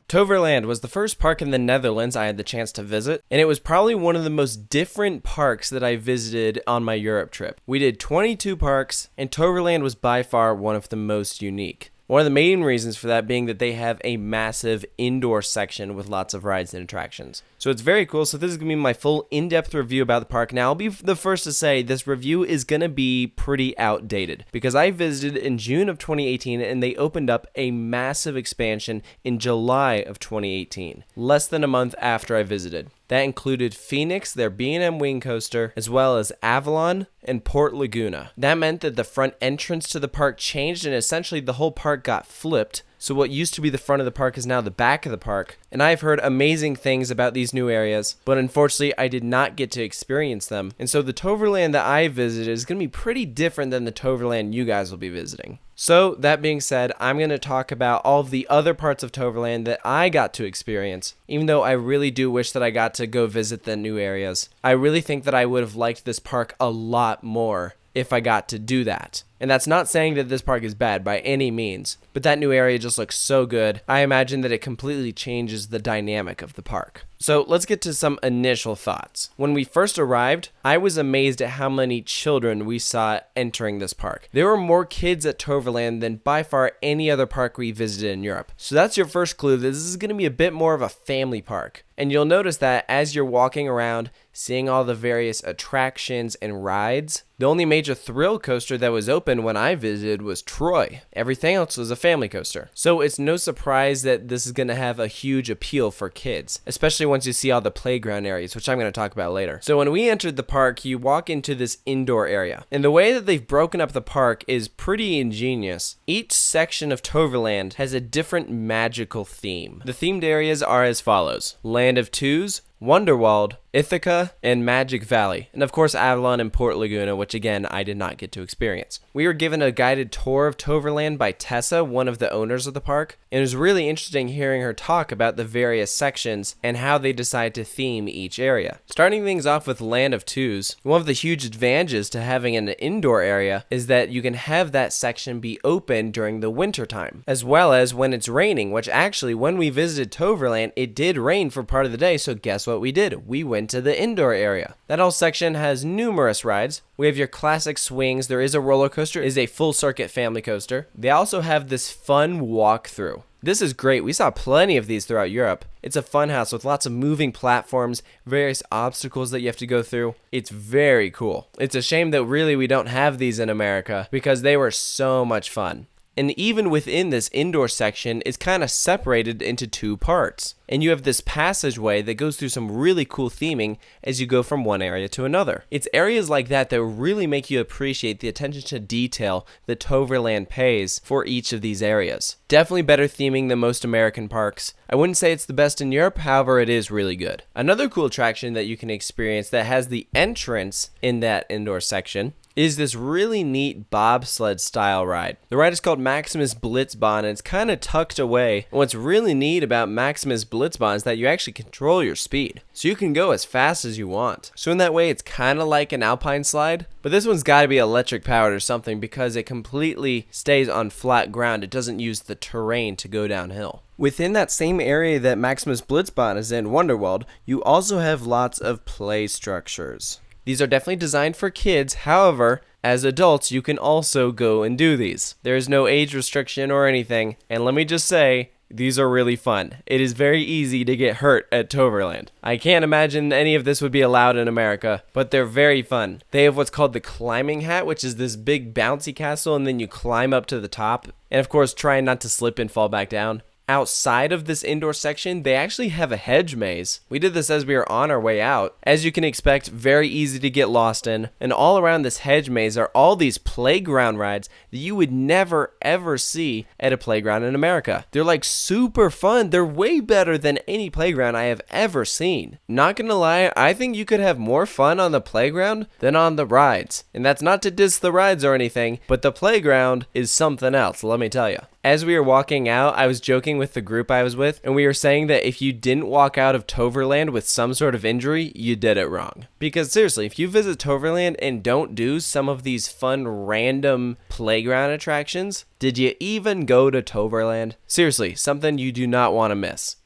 Toverland was the first park in the Netherlands I had the chance to visit, and it was probably one of the most different parks that I visited on my Europe trip. We did 22 parks, and Toverland was by far one of the most unique. One of the main reasons for that being that they have a massive indoor section with lots of rides and attractions. So it's very cool. So this is going to be my full in-depth review about the park. Now, I'll be the first to say this review is going to be pretty outdated because I visited in June of 2018 and they opened up a massive expansion in July of 2018, less than a month after I visited. That included Phoenix, their B&M wing coaster, as well as Avalon and Port Laguna. That meant that the front entrance to the park changed and essentially the whole park got flipped. So what used to be the front of the park is now the back of the park. And I've heard amazing things about these new areas, but unfortunately I did not get to experience them. And so the Toverland that I visited is going to be pretty different than the Toverland you guys will be visiting. So that being said, I'm going to talk about all of the other parts of Toverland that I got to experience, even though I really do wish that I got to go visit the new areas. I really think that I would have liked this park a lot more if I got to do that. And that's not saying that this park is bad by any means, but that new area just looks so good. I imagine that it completely changes the dynamic of the park. So let's get to some initial thoughts. When we first arrived, I was amazed at how many children we saw entering this park. There were more kids at Toverland than by far any other park we visited in Europe. So that's your first clue that this is going to be a bit more of a family park. And you'll notice that as you're walking around, seeing all the various attractions and rides, the only major thrill coaster that was open when I visited was Troy. Everything else was a family coaster. So it's no surprise that this is going to have a huge appeal for kids, especially once you see all the playground areas, which I'm going to talk about later. So when we entered the park, you walk into this indoor area. And the way that they've broken up the park is pretty ingenious. Each section of Toverland has a different magical theme. The themed areas are as follows: Land of Twos, Wonderwald, Ithaca, and Magic Valley, and of course Avalon and Port Laguna, which again I did not get to experience. We were given a guided tour of Toverland by Tessa, one of the owners of the park, and it was really interesting hearing her talk about the various sections and how they decide to theme each area. Starting things off with Land of Twos, one of the huge advantages to having an indoor area is that you can have that section be open during the winter time, as well as when it's raining, which actually when we visited Toverland, it did rain for part of the day, so guess what we did? We went to the indoor area. That whole section has numerous rides. We have your classic swings. There is a roller coaster. It is a full circuit family coaster. They also have this fun walkthrough. This is great. We saw plenty of these throughout Europe. It's a fun house with lots of moving platforms, various obstacles that you have to go through. It's very cool. It's a shame that really we don't have these in America because they were so much fun. And even within this indoor section, it's kind of separated into two parts. And you have this passageway that goes through some really cool theming as you go from one area to another. It's areas like that that really make you appreciate the attention to detail that Toverland pays for each of these areas. Definitely better theming than most American parks. I wouldn't say it's the best in Europe, however it is really good. Another cool attraction that you can experience that has the entrance in that indoor section is this really neat bobsled style ride. The ride is called Maximus Blitzbahn and it's kind of tucked away. And what's really neat about Maximus Blitzbahn is that you actually control your speed. So you can go as fast as you want. So in that way, it's kind of like an alpine slide, but this one's got to be electric powered or something because it completely stays on flat ground. It doesn't use the terrain to go downhill. Within that same area that Maximus Blitzbahn is in, Wonderworld, you also have lots of play structures. These are definitely designed for kids, however, as adults you can also go and do these. There is no age restriction or anything, and let me just say, these are really fun. It is very easy to get hurt at Toverland. I can't imagine any of this would be allowed in America, but they're very fun. They have what's called the climbing hat, which is this big bouncy castle, and then you climb up to the top, and of course try not to slip and fall back down. Outside of this indoor section, they actually have a hedge maze. We did this as we were on our way out. As you can expect, very easy to get lost in. And all around this hedge maze are all these playground rides that you would never ever see at a playground in America. They're like super fun. They're way better than any playground I have ever seen. Not gonna lie, I think you could have more fun on the playground than on the rides. And that's not to diss the rides or anything, but the playground is something else, let me tell you. As we were walking out, I was joking with the group I was with, and we were saying that if you didn't walk out of Toverland with some sort of injury, you did it wrong. Because seriously, if you visit Toverland and don't do some of these fun random playground attractions, did you even go to Toverland? Seriously, something you do not want to miss.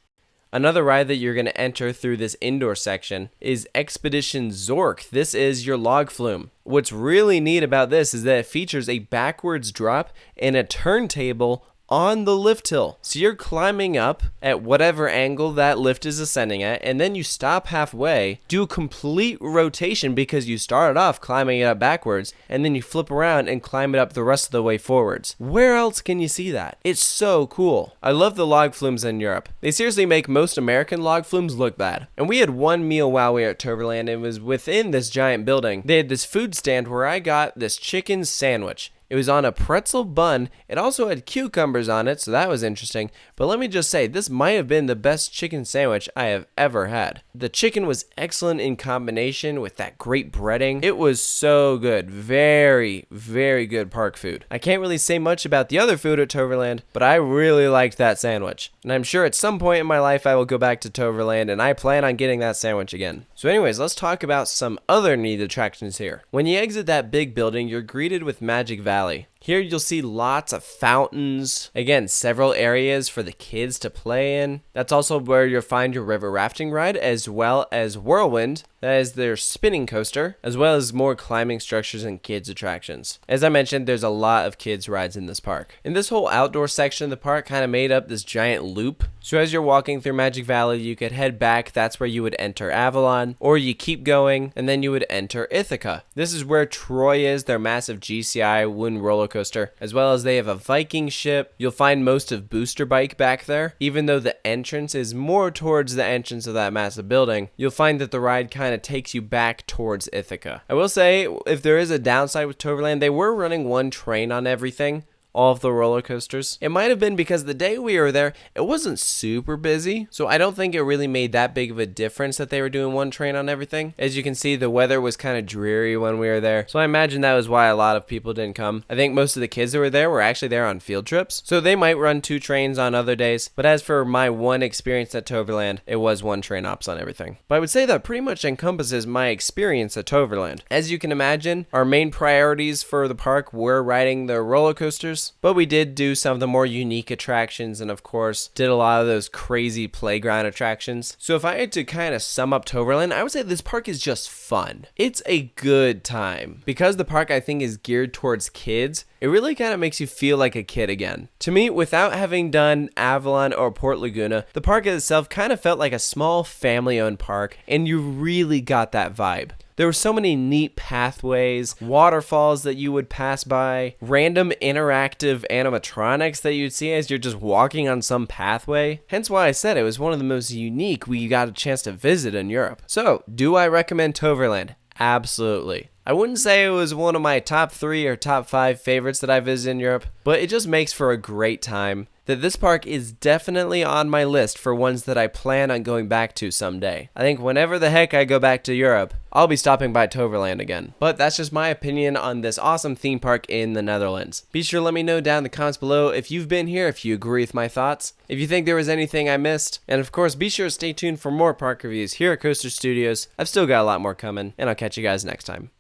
Another ride that you're going to enter through this indoor section is Expedition Zork. This is your log flume. What's really neat about this is that it features a backwards drop and a turntable on the lift hill. So you're climbing up at whatever angle that lift is ascending at, and then you stop halfway, do a complete rotation because you started off climbing it up backwards, and then you flip around and climb it up the rest of the way forwards. Where else can you see that? It's so cool. I love the log flumes in Europe. They seriously make most American log flumes look bad. And we had one meal while we were at Toverland. It was within this giant building. They had this food stand where I got this chicken sandwich. It was on a pretzel bun. It also had cucumbers on it, so that was interesting. But let me just say, this might have been the best chicken sandwich I have ever had. The chicken was excellent in combination with that great breading. It was so good. Very, very good park food. I can't really say much about the other food at Toverland, but I really liked that sandwich. And I'm sure at some point in my life I will go back to Toverland, and I plan on getting that sandwich again. So anyways, let's talk about some other neat attractions here. When you exit that big building, you're greeted with Magic Valley. Here you'll see lots of fountains. Again, several areas for the kids to play in. That's also where you'll find your river rafting ride, as well as Whirlwind. That is their spinning coaster, as well as more climbing structures and kids attractions. As I mentioned, there's a lot of kids rides in this park. And this whole outdoor section of the park kind of made up this giant loop. So as you're walking through Magic Valley, you could head back. That's where you would enter Avalon, or you keep going, and then you would enter Ithaca. This is where Troy is, their massive GCI wooden roller coaster, as well as they have a Viking ship. You'll find most of Booster Bike back there. Even though the entrance is more towards the entrance of that massive building, you'll find that the ride kind of takes you back towards Ithaca. I will say, if there is a downside with Toverland, they were running one train on everything. All of the roller coasters. It might have been because the day we were there, it wasn't super busy, so I don't think it really made that big of a difference that they were doing one train on everything. As you can see, the weather was kind of dreary when we were there, so I imagine that was why a lot of people didn't come. I think most of the kids that were there were actually there on field trips, so they might run two trains on other days, but as for my one experience at Toverland, it was one train ops on everything. But I would say that pretty much encompasses my experience at Toverland. As you can imagine, our main priorities for the park were riding the roller coasters, but we did do some of the more unique attractions, and of course did a lot of those crazy playground attractions. So if I had to kind of sum up Toverland, I would say this park is just fun. It's a good time. Because the park I think is geared towards kids, it really kind of makes you feel like a kid again. To me, without having done Avalon or Port Laguna, the park itself kind of felt like a small family-owned park, and you really got that vibe. There were so many neat pathways, waterfalls that you would pass by, random interactive animatronics that you'd see as you're just walking on some pathway. Hence why I said it was one of the most unique we got a chance to visit in Europe. So, do I recommend Toverland? Absolutely. I wouldn't say it was one of my top 3 or top 5 favorites that I visited in Europe, but it just makes for a great time. That this park is definitely on my list for ones that I plan on going back to someday. I think whenever the heck I go back to Europe, I'll be stopping by Toverland again. But that's just my opinion on this awesome theme park in the Netherlands. Be sure to let me know down in the comments below if you've been here, if you agree with my thoughts, if you think there was anything I missed, and of course be sure to stay tuned for more park reviews here at Coaster Studios. I've still got a lot more coming, and I'll catch you guys next time.